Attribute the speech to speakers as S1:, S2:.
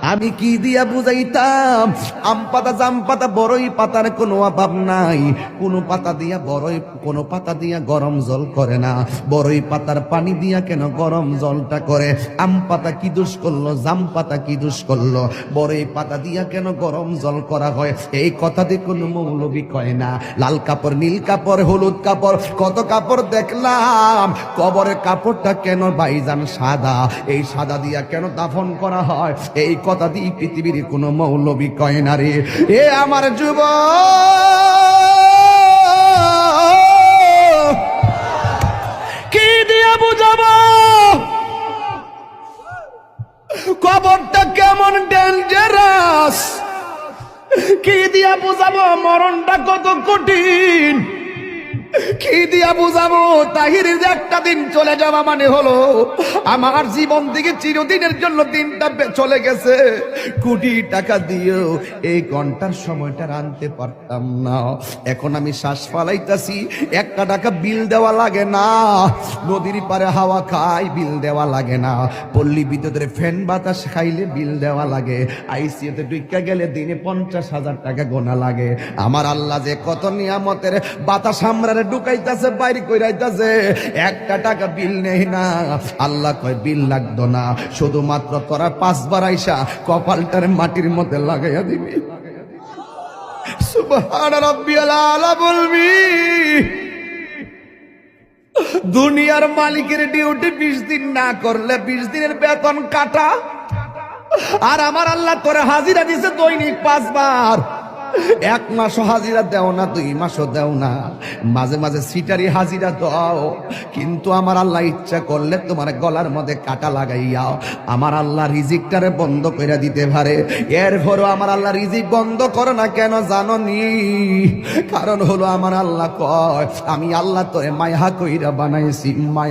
S1: আমি কি দিয়া বুঝাইতাম? আম পাতা, জাম পাতা, বড়ই পাতার কোনো অভাব নাই। কোনো পাতা দিয়া বড়ই, কোনো পাতা দিয়া গরম জল করে না। বড়ই পাতার পানি দিয়া কেন গরম জলটা করে? আম পাতা কি দোষ করলো? জাম পাতা কি দোষ করলো? বড়ই পাতা দিয়া কেন গরম জল করা হয়? এই কথাতে কোনো মৌলবি কয় না। লাল কাপড়, নীল কাপড়, হলুদ কাপড়, কত কাপড় দেখলাম। কবরের কাপড়টা কেন ভাইজান সাদা? এই সাদা দিয়া কেন দাফন করা হয়? এই কথা দিয়ে পৃথিবীর কোনো মৌলবি কয় না রে। এ আমার যুবক, কি দিয়া বুঝাবো কবরটা কেমন ডেঞ্জারাস? কি দিয়া বুঝাবো মরণটা কত কঠিন? কি দিয়া বুঝাবো তাহিরের যে একটা দিন চলে যাওয়া মানে হলো আমার জীবন থেকে চিরদিনের জন্য দিনটা চলে গেছে। কোটি টাকা দিয়েও এই ঘন্টার সময়টা আনতে পারতাম না। এখন আমি শ্বাস ফালাইতাছি, 1 টাকা বিল দেওয়া লাগে না। নদীর পারে হাওয়া খাই, বিল দেওয়া লাগে না। পল্লী বিদ্যুতের ফ্যান বাতাস খাইলে বিল দেওয়া লাগে। আইসিইউতে ঢুইকা গেলে দিনে 50,000 টাকা গোনা লাগে। আমার আল্লাহ যে কত নিয়ামতের বাতাস আমরা ঢুকাইতাছে, বাইরে কইরাইতাছে, 1 টাকা বিল নেই না। আল্লাহ কয় বিল লাগতো না, শুধুমাত্র তোরা 5 বার আইসা কপালটার মাটির মধ্যে লাগাইয়া দিবি। সুবহান রাব্বিয়াল আলা বলবি। দুনিয়ার মালিকের ডিউটি 20 দিন না করলে 20 দিনের বেতন কাটা। আর আমার আল্লাহ তোরে হাজিরা দিছে দৈনিক 5 বার। 1 মাসও হাজিরা দেও না, 2 মাসও দেও না, মাঝে মাঝে সিটারি হাজিরা দাও। কিন্তু আমার আল্লাহ ইচ্ছা করলে তোমার গলার মধ্যে কাটা লাগাইয়া আমার আল্লাহ রিজিকটারে বন্ধ করে দিতে পারে। এরপরও আমার আল্লাহ রিজিক বন্ধ করে না কেন জানো নি? কারণ হলো আমার আল্লাহ কয় আমি আল্লাহ তোরে মায়া কইরা বানাইছি, মায়া।